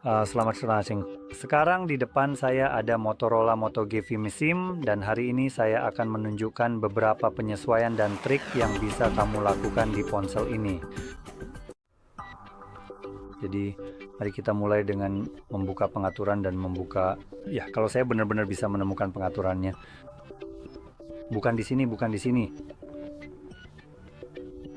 Selamat siang. Sekarang di depan saya ada Motorola Moto G Sim dan hari ini saya akan menunjukkan beberapa penyesuaian dan trik yang bisa kamu lakukan di ponsel ini. Jadi mari kita mulai dengan membuka pengaturan dan membuka, ya kalau saya benar-benar bisa menemukan pengaturannya. Bukan di sini, bukan di sini.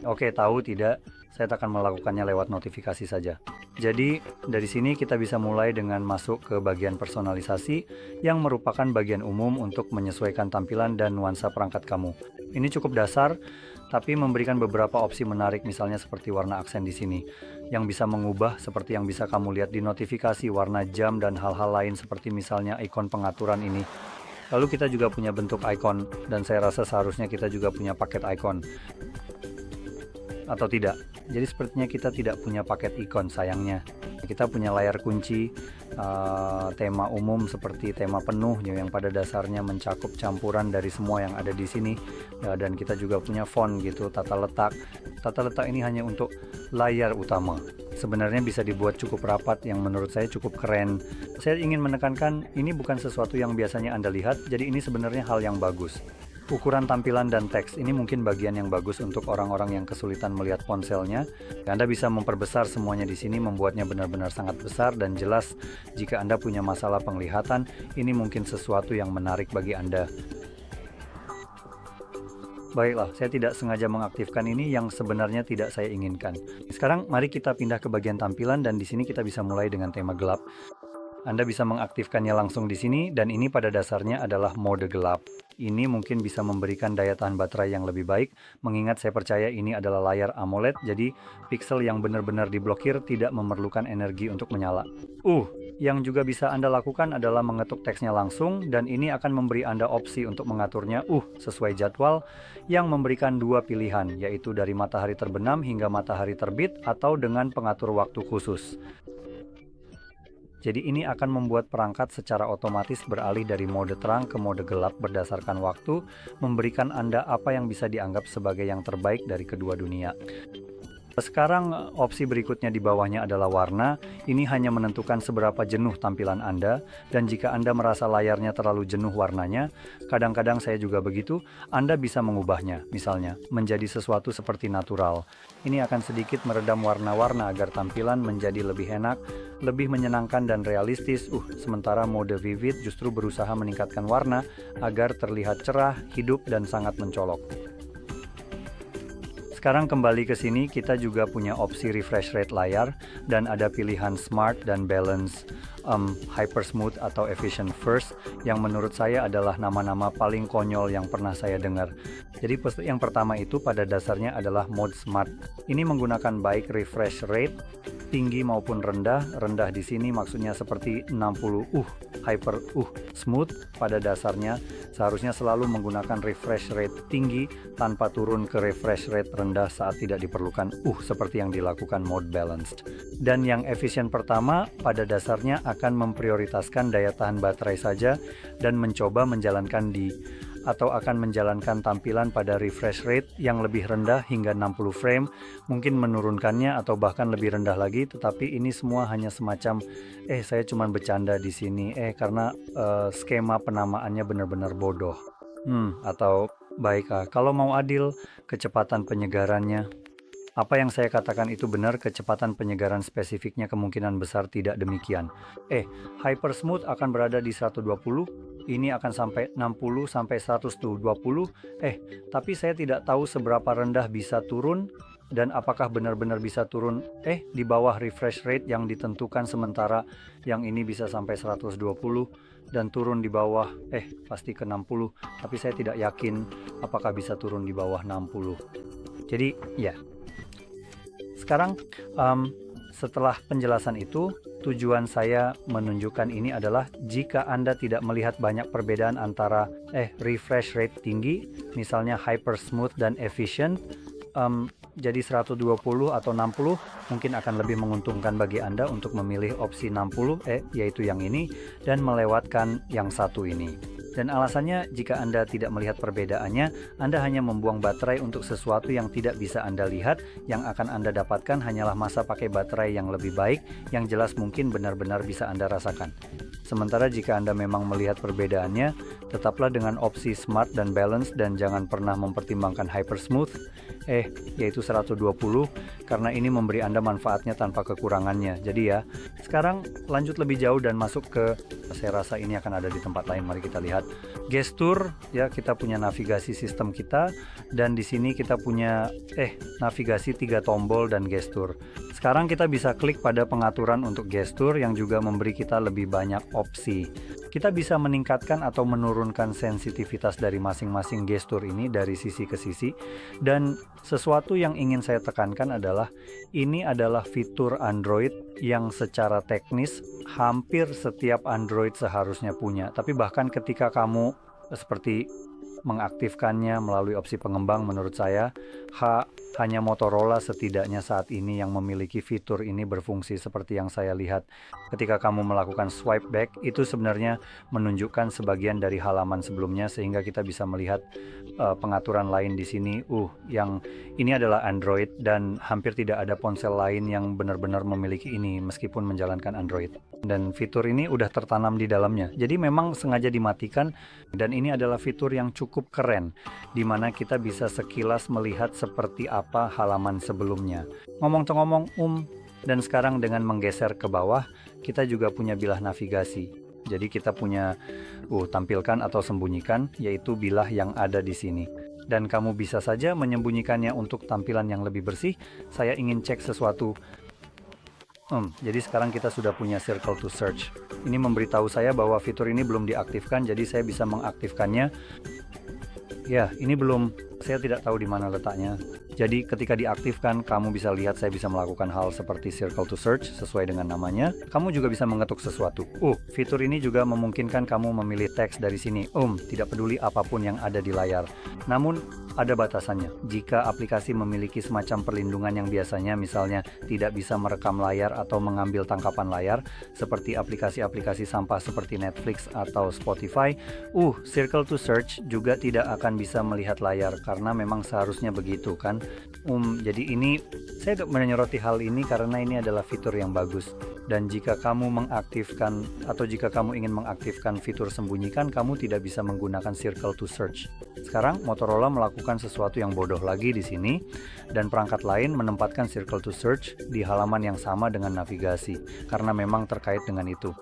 Oke, tahu tidak? Saya akan melakukannya lewat notifikasi saja. Jadi, dari sini kita bisa mulai dengan masuk ke bagian personalisasi yang merupakan bagian umum untuk menyesuaikan tampilan dan nuansa perangkat kamu. Ini cukup dasar, tapi memberikan beberapa opsi menarik, misalnya seperti warna aksen di sini, yang bisa mengubah seperti yang bisa kamu lihat di notifikasi, warna jam, dan hal-hal lain seperti misalnya ikon pengaturan ini. Lalu kita juga punya bentuk icon, dan saya rasa seharusnya kita juga punya paket icon. Atau tidak. Jadi sepertinya kita tidak punya paket ikon, sayangnya. Kita punya layar kunci, tema umum seperti tema penuh yang pada dasarnya mencakup campuran dari semua yang ada di sini, dan kita juga punya font gitu, tata letak. Tata letak ini hanya untuk layar utama. Sebenarnya bisa dibuat cukup rapat yang menurut saya cukup keren. Saya ingin menekankan ini bukan sesuatu yang biasanya Anda lihat, jadi ini sebenarnya hal yang bagus. Ukuran tampilan dan teks ini mungkin bagian yang bagus untuk orang-orang yang kesulitan melihat ponselnya. Anda bisa memperbesar semuanya di sini, membuatnya benar-benar sangat besar dan jelas. Jika Anda punya masalah penglihatan, ini mungkin sesuatu yang menarik bagi Anda. Baiklah, saya tidak sengaja mengaktifkan ini yang sebenarnya tidak saya inginkan. Sekarang mari kita pindah ke bagian tampilan dan di sini kita bisa mulai dengan tema gelap. Anda bisa mengaktifkannya langsung di sini dan ini pada dasarnya adalah mode gelap. Ini mungkin bisa memberikan daya tahan baterai yang lebih baik, mengingat saya percaya ini adalah layar AMOLED, jadi pixel yang benar-benar diblokir tidak memerlukan energi untuk menyala. Yang juga bisa Anda lakukan adalah mengetuk teksnya langsung, dan ini akan memberi Anda opsi untuk mengaturnya sesuai jadwal, yang memberikan dua pilihan, yaitu dari matahari terbenam hingga matahari terbit, atau dengan pengatur waktu khusus. Jadi ini akan membuat perangkat secara otomatis beralih dari mode terang ke mode gelap berdasarkan waktu, memberikan Anda apa yang bisa dianggap sebagai yang terbaik dari kedua dunia. Sekarang opsi berikutnya di bawahnya adalah warna. Ini hanya menentukan seberapa jenuh tampilan Anda, dan jika Anda merasa layarnya terlalu jenuh warnanya, kadang-kadang saya juga begitu, Anda bisa mengubahnya, misalnya menjadi sesuatu seperti natural. Ini akan sedikit meredam warna-warna agar tampilan menjadi lebih enak, lebih menyenangkan dan realistis. Sementara mode vivid justru berusaha meningkatkan warna agar terlihat cerah, hidup, dan sangat mencolok. Sekarang kembali ke sini, kita juga punya opsi refresh rate layar dan ada pilihan smart dan balance, hyper smooth atau efficient first, yang menurut saya adalah nama-nama paling konyol yang pernah saya dengar. Jadi yang pertama itu pada dasarnya adalah mode smart. Ini menggunakan baik refresh rate tinggi maupun rendah. Rendah di sini maksudnya seperti 60 hyper smooth. Pada dasarnya seharusnya selalu menggunakan refresh rate tinggi tanpa turun ke refresh rate rendah saat tidak diperlukan seperti yang dilakukan mode balanced. Dan yang efisien pertama pada dasarnya akan memprioritaskan daya tahan baterai saja dan mencoba menjalankan akan menjalankan tampilan pada refresh rate yang lebih rendah hingga 60 frame, mungkin menurunkannya atau bahkan lebih rendah lagi, tetapi ini semua hanya semacam saya cuma bercanda di sini karena skema penamaannya benar-benar bodoh. Atau baiklah, kalau mau adil, kecepatan penyegarannya. Apa yang saya katakan itu benar, kecepatan penyegaran spesifiknya kemungkinan besar tidak demikian. Hyper smooth akan berada di 120, ini akan sampai 60 sampai 120. Tapi saya tidak tahu seberapa rendah bisa turun dan apakah benar-benar bisa turun di bawah refresh rate yang ditentukan, sementara yang ini bisa sampai 120 dan turun di bawah pasti ke 60, tapi saya tidak yakin apakah bisa turun di bawah 60. Jadi ya. Sekarang setelah penjelasan itu, tujuan saya menunjukkan ini adalah jika Anda tidak melihat banyak perbedaan antara refresh rate tinggi, misalnya hyper smooth dan efficient, jadi 120 atau 60 mungkin akan lebih menguntungkan bagi Anda untuk memilih opsi 60 yaitu yang ini, dan melewatkan yang satu ini. Dan alasannya, jika Anda tidak melihat perbedaannya, Anda hanya membuang baterai untuk sesuatu yang tidak bisa Anda lihat. Yang akan Anda dapatkan hanyalah masa pakai baterai yang lebih baik, yang jelas mungkin benar-benar bisa Anda rasakan. Sementara jika Anda memang melihat perbedaannya, tetaplah dengan opsi Smart dan Balance dan jangan pernah mempertimbangkan Hyper Smooth, yaitu 120, karena ini memberi Anda manfaatnya tanpa kekurangannya. Jadi ya, sekarang lanjut lebih jauh dan masuk ke, saya rasa ini akan ada di tempat lain, mari kita lihat. Gestur, ya kita punya navigasi sistem kita, dan di sini kita punya navigasi 3 tombol dan gestur. Sekarang kita bisa klik pada pengaturan untuk gestur yang juga memberi kita lebih banyak opsi. Kita bisa meningkatkan atau menurunkan sensitivitas dari masing-masing gestur ini dari sisi ke sisi. Dan sesuatu yang ingin saya tekankan adalah ini adalah fitur Android yang secara teknis hampir setiap Android seharusnya punya. Tapi bahkan ketika kamu seperti mengaktifkannya melalui opsi pengembang, menurut saya hanya Motorola setidaknya saat ini yang memiliki fitur ini berfungsi seperti yang saya lihat. Ketika kamu melakukan swipe back, itu sebenarnya menunjukkan sebagian dari halaman sebelumnya sehingga kita bisa melihat pengaturan lain di sini. Yang ini adalah Android dan hampir tidak ada ponsel lain yang benar-benar memiliki ini meskipun menjalankan Android. Dan fitur ini udah tertanam di dalamnya. Jadi memang sengaja dimatikan dan ini adalah fitur yang cukup keren di mana kita bisa sekilas melihat seperti apa halaman sebelumnya. Ngomong-ngomong dan sekarang dengan menggeser ke bawah, kita juga punya bilah navigasi. Jadi kita punya tampilkan atau sembunyikan, yaitu bilah yang ada di sini. Dan kamu bisa saja menyembunyikannya untuk tampilan yang lebih bersih. Saya ingin cek sesuatu. Jadi sekarang kita sudah punya Circle to Search. Ini memberitahu saya bahwa fitur ini belum diaktifkan, jadi saya bisa mengaktifkannya. Ya, ini belum, saya tidak tahu di mana letaknya. Jadi ketika diaktifkan, kamu bisa lihat saya bisa melakukan hal seperti Circle to Search sesuai dengan namanya. Kamu juga bisa mengetuk sesuatu. Fitur ini juga memungkinkan kamu memilih teks dari sini. Tidak peduli apapun yang ada di layar. Namun ada batasannya. Jika aplikasi memiliki semacam perlindungan yang biasanya misalnya tidak bisa merekam layar atau mengambil tangkapan layar, seperti aplikasi-aplikasi sampah seperti Netflix atau Spotify, Circle to Search juga tidak akan bisa melihat layar karena memang seharusnya begitu kan. Jadi ini saya menyoroti hal ini karena ini adalah fitur yang bagus. Dan jika kamu mengaktifkan atau jika kamu ingin mengaktifkan fitur sembunyikan, kamu tidak bisa menggunakan Circle to Search. Sekarang Motorola melakukan sesuatu yang bodoh lagi di sini dan perangkat lain menempatkan Circle to Search di halaman yang sama dengan navigasi karena memang terkait dengan itu.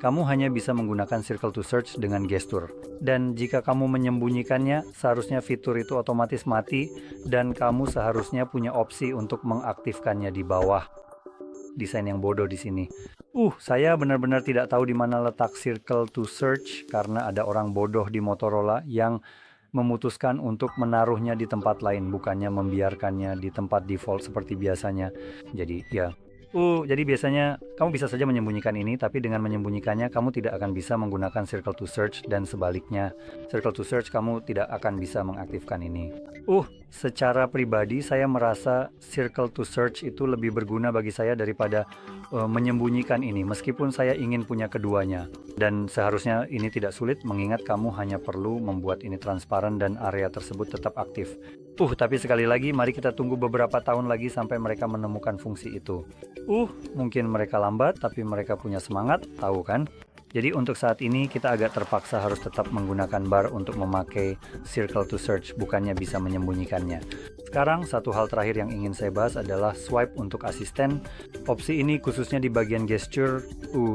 Kamu hanya bisa menggunakan Circle to Search dengan gestur. Dan jika kamu menyembunyikannya, seharusnya fitur itu otomatis mati dan kamu seharusnya punya opsi untuk mengaktifkannya di bawah. Desain yang bodoh di sini. Saya benar-benar tidak tahu di mana letak Circle to Search karena ada orang bodoh di Motorola yang memutuskan untuk menaruhnya di tempat lain, bukannya membiarkannya di tempat default seperti biasanya. Jadi ya, jadi biasanya kamu bisa saja menyembunyikan ini, tapi dengan menyembunyikannya kamu tidak akan bisa menggunakan Circle to Search dan sebaliknya. Circle to Search kamu tidak akan bisa mengaktifkan ini. Secara pribadi saya merasa Circle to Search itu lebih berguna bagi saya daripada menyembunyikan ini, meskipun saya ingin punya keduanya. Dan seharusnya ini tidak sulit mengingat kamu hanya perlu membuat ini transparan dan area tersebut tetap aktif. Tapi sekali lagi mari kita tunggu beberapa tahun lagi sampai mereka menemukan fungsi itu. Mungkin mereka lambat tapi mereka punya semangat, tahu kan? Jadi untuk saat ini kita agak terpaksa harus tetap menggunakan bar untuk memakai Circle to Search, bukannya bisa menyembunyikannya. Sekarang satu hal terakhir yang ingin saya bahas adalah swipe untuk asisten. Opsi ini khususnya di bagian gesture,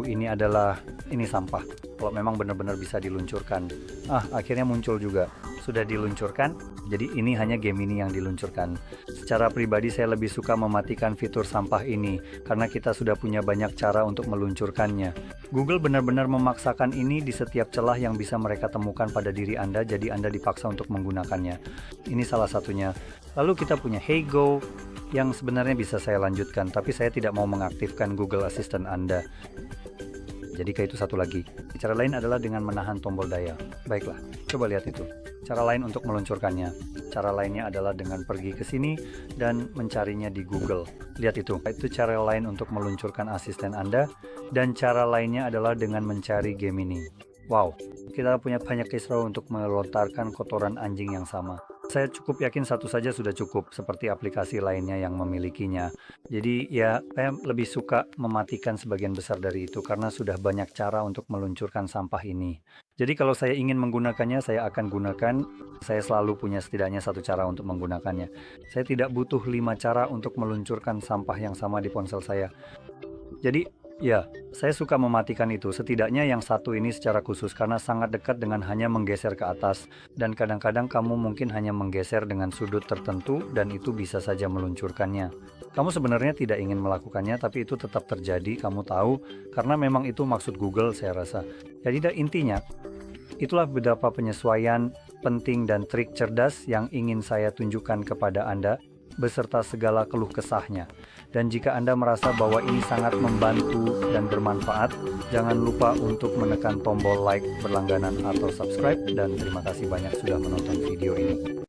ini sampah. Kalau memang benar-benar bisa diluncurkan. Akhirnya muncul juga. Sudah diluncurkan, jadi ini hanya Gemini yang diluncurkan. Secara pribadi saya lebih suka mematikan fitur sampah ini, karena kita sudah punya banyak cara untuk meluncurkannya. Google benar-benar memaksakan ini di setiap celah yang bisa mereka temukan pada diri Anda, jadi Anda dipaksa untuk menggunakannya. Ini salah satunya. Lalu kita punya Hey Go, yang sebenarnya bisa saya lanjutkan, tapi saya tidak mau mengaktifkan Google Assistant Anda. Jadi kayak itu satu lagi. Cara lain adalah dengan menahan tombol daya. Baiklah, coba lihat itu. Cara lain untuk meluncurkannya. Cara lainnya adalah dengan pergi ke sini dan mencarinya di Google. Lihat itu. Itu cara lain untuk meluncurkan asisten Anda. Dan cara lainnya adalah dengan mencari Gemini. Wow, kita punya banyak case raw untuk melontarkan kotoran anjing yang sama. Saya cukup yakin satu saja sudah cukup, seperti aplikasi lainnya yang memilikinya. Jadi ya, saya lebih suka mematikan sebagian besar dari itu karena sudah banyak cara untuk meluncurkan sampah ini. Jadi kalau saya ingin menggunakannya, saya akan gunakan. Saya selalu punya setidaknya satu cara untuk menggunakannya. Saya tidak butuh 5 cara untuk meluncurkan sampah yang sama di ponsel saya. Jadi, ya, saya suka mematikan itu. Setidaknya yang satu ini secara khusus karena sangat dekat dengan hanya menggeser ke atas. Dan kadang-kadang kamu mungkin hanya menggeser dengan sudut tertentu dan itu bisa saja meluncurkannya. Kamu sebenarnya tidak ingin melakukannya, tapi itu tetap terjadi, kamu tahu, karena memang itu maksud Google saya rasa. Jadi intinya, itulah beberapa penyesuaian penting dan trik cerdas yang ingin saya tunjukkan kepada Anda beserta segala keluh kesahnya. Dan jika Anda merasa bahwa ini sangat membantu dan bermanfaat, jangan lupa untuk menekan tombol like, berlangganan, atau subscribe. Dan terima kasih banyak sudah menonton video ini.